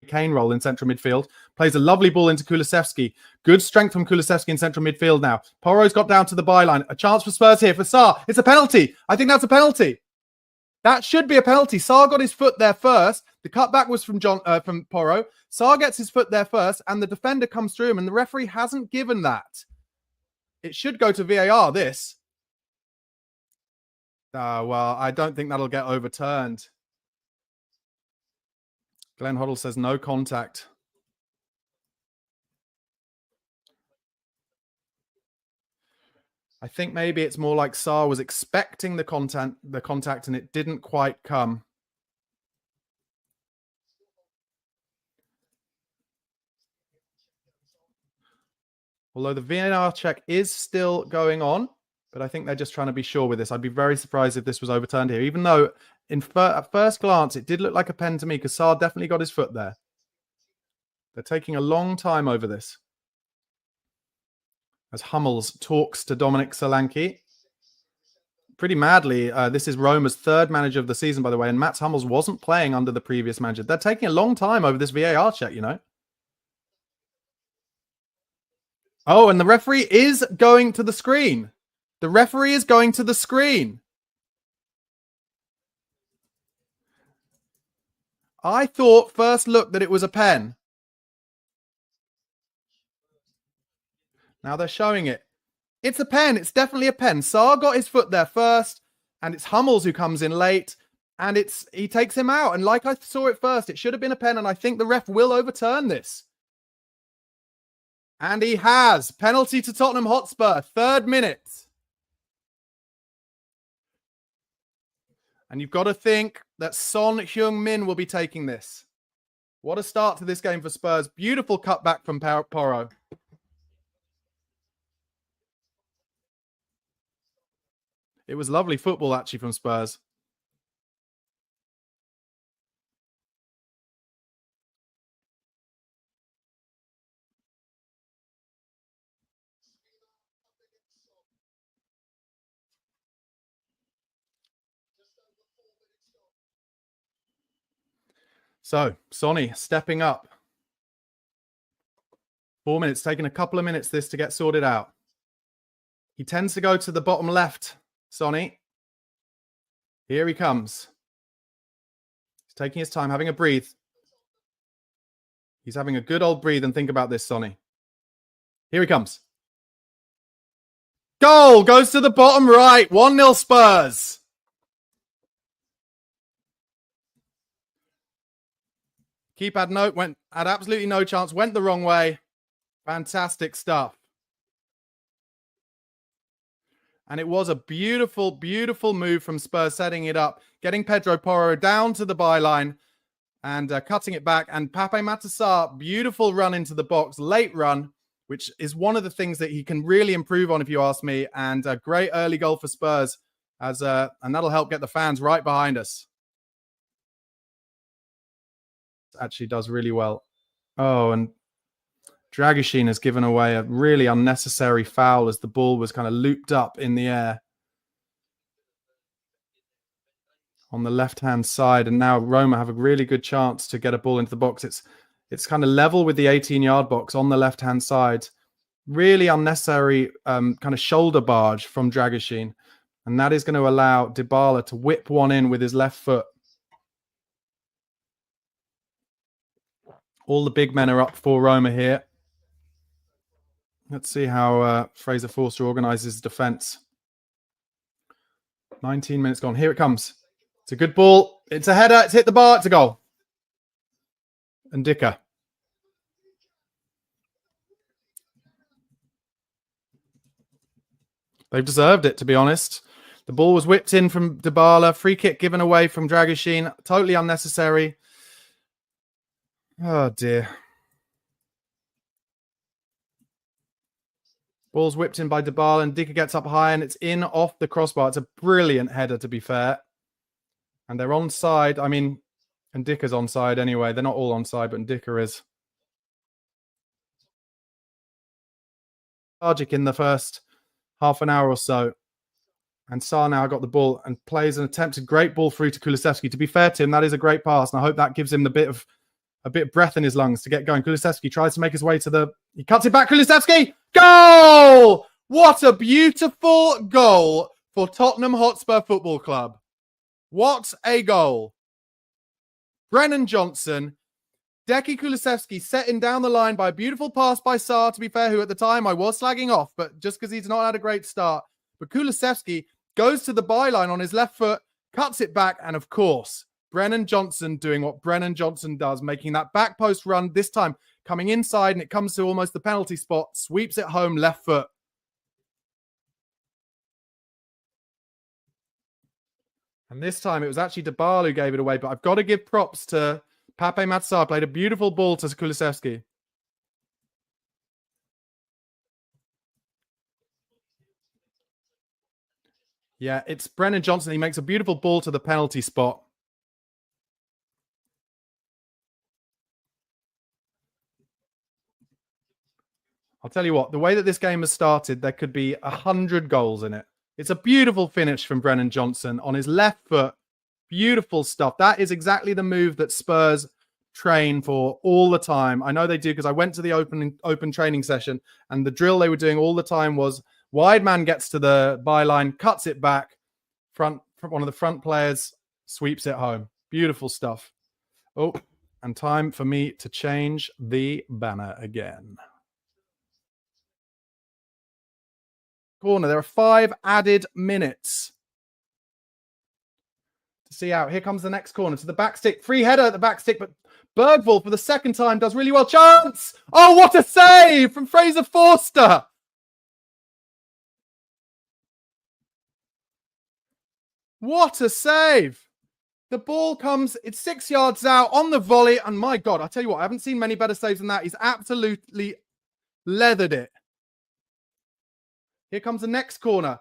Kane role in central midfield. Plays a lovely ball into Kulusevski. Good strength from Kulusevski in central midfield now. Porro's got down to the byline. A chance for Spurs here for Sarr. It's a penalty. I think that's a penalty. That should be a penalty. Sarr got his foot there first. The cutback was from Porro. Sarr gets his foot there first, and the defender comes through him, and the referee hasn't given that. It should go to VAR, this. Well, I don't think that'll get overturned. Glenn Hoddle says no contact. I think maybe it's more like Sarr was expecting the contact and it didn't quite come. Although the VAR check is still going on, but I think they're just trying to be sure with this. I'd be very surprised if this was overturned here, even though at first glance, it did look like a pen to me because Sarr definitely got his foot there. They're taking a long time over this. As Hummels talks to Dominic Solanke. Pretty madly, this is Roma's third manager of the season, by the way, and Mats Hummels wasn't playing under the previous manager. They're taking a long time over this VAR check, you know. Oh, and the referee is going to the screen. The referee is going to the screen. I thought first look that it was a pen. Now they're showing it. It's a pen. It's definitely a pen. Sarr got his foot there first, and it's Hummels who comes in late, and he takes him out. And like I saw it first, it should have been a pen, and I think the ref will overturn this. And he has. Penalty to Tottenham Hotspur, 3rd minute. And you've got to think that Son Heung-min will be taking this. What a start to this game for Spurs. Beautiful cutback from Porro. It was lovely football, actually, from Spurs. So, Sonny stepping up. 4 minutes, taking a couple of minutes this to get sorted out. He tends to go to the bottom left, Sonny. Here he comes. He's taking his time, having a breathe. He's having a good old breathe and think about this, Sonny. Here he comes. Goal goes to the bottom right. 1-0 Spurs. Keep had absolutely no chance. Went the wrong way. Fantastic stuff. And it was a beautiful, beautiful move from Spurs, setting it up, getting Pedro Porro down to the byline and cutting it back. And Pape Matar Sarr, beautiful run into the box, late run, which is one of the things that he can really improve on, if you ask me. And a great early goal for Spurs, and that'll help get the fans right behind us. Actually does really well. Oh, and Dragoshin has given away a really unnecessary foul as the ball was kind of looped up in the air on the left-hand side. And now Roma have a really good chance to get a ball into the box. It's kind of level with the 18-yard box on the left-hand side. Really unnecessary kind of shoulder barge from Dragoshin. And that is going to allow Dybala to whip one in with his left foot. All the big men are up for Roma here. Let's see how Fraser Forster organises defence. 19 minutes gone. Here it comes. It's a good ball. It's a header. It's hit the bar. It's a goal. And Dicker. They've deserved it, to be honest. The ball was whipped in from Dybala. Free kick given away from Dragoshin. Totally unnecessary. Oh, dear. Ball's whipped in by Dybala, and Dicker gets up high, and it's in off the crossbar. It's a brilliant header, to be fair. And they're onside. I mean, and Dicker's onside anyway. They're not all onside, but Dicker is. Tragic in the first half an hour or so. And Sarr now got the ball and plays an attempted great ball through to Kulusevski. To be fair to him, that is a great pass, and I hope that gives him the bit of a bit of breath in his lungs to get going. Kulusevski tries to make his way to the... He cuts it back. Kulusevski! Goal! What a beautiful goal for Tottenham Hotspur Football Club. What a goal. Brennan Johnson, Decky Kulusevski setting down the line by a beautiful pass by Sarr, to be fair, who at the time I was slagging off, but just because he's not had a great start. But Kulusevski goes to the byline on his left foot, cuts it back, and of course, Brennan Johnson doing what Brennan Johnson does, making that back post run, this time coming inside, and it comes to almost the penalty spot, sweeps it home left foot. And this time it was actually Dybala who gave it away, but I've got to give props to Pape Matsar. Played a beautiful ball to Kulusevski. Yeah, it's Brennan Johnson. He makes a beautiful ball to the penalty spot. I'll tell you what, the way that this game has started, there could be 100 goals in it. It's a beautiful finish from Brennan Johnson on his left foot. Beautiful stuff. That is exactly the move that Spurs train for all the time. I know they do because I went to the open training session and the drill they were doing all the time was wide man gets to the byline, cuts it back, one of the front players sweeps it home. Beautiful stuff. Oh, and time for me to change the banner again. Corner. There are 5 added minutes to see out. Here comes the next corner to the back stick. Free header at the back stick, but Bergvall for the second time does really well. Chance! Oh, what a save from Fraser Forster! What a save! The ball comes, it's 6 yards out on the volley, and my God, I tell you what, I haven't seen many better saves than that. He's absolutely leathered it. Here comes the next corner.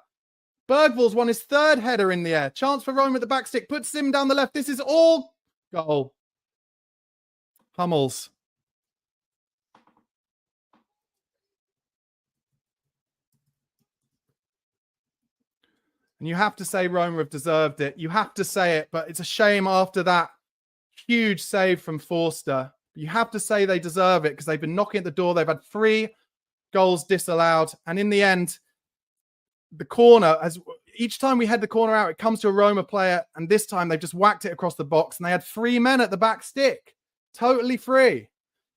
Bergvall's won his 3rd header in the air. Chance for Roma at the back stick. Puts him down the left. This is all goal. Hummels. And you have to say Roma have deserved it. You have to say it, but it's a shame after that huge save from Forster. You have to say they deserve it because they've been knocking at the door. They've had 3 goals disallowed. And in the end, the corner, as each time we head the corner out, it comes to a Roma player, and this time they've just whacked it across the box, and they had 3 men at the back stick. Totally free.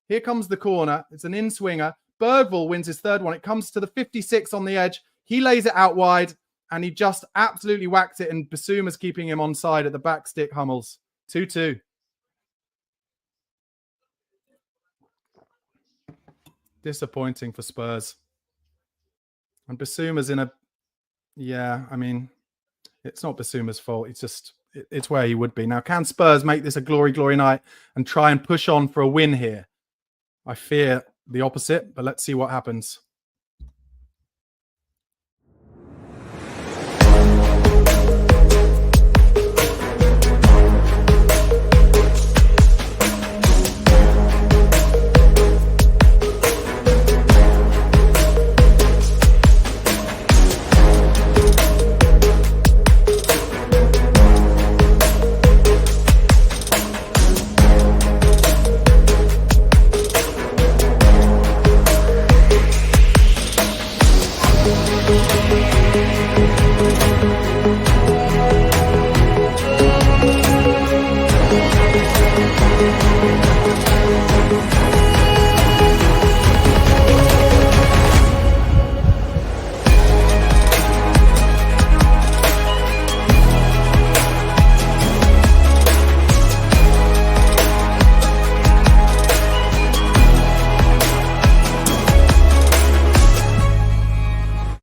Here comes the corner. It's an in-swinger. Bergvall wins his 3rd one. It comes to the 56 on the edge. He lays it out wide, and he just absolutely whacked it, and Basuma's keeping him onside at the back stick, Hummels. 2-2. Disappointing for Spurs. And Basuma's in a... Yeah, I mean, it's not Basuma's fault. It's just, it's where he would be. Now, can Spurs make this a glory night and try and push on for a win here? I fear the opposite, but let's see what happens.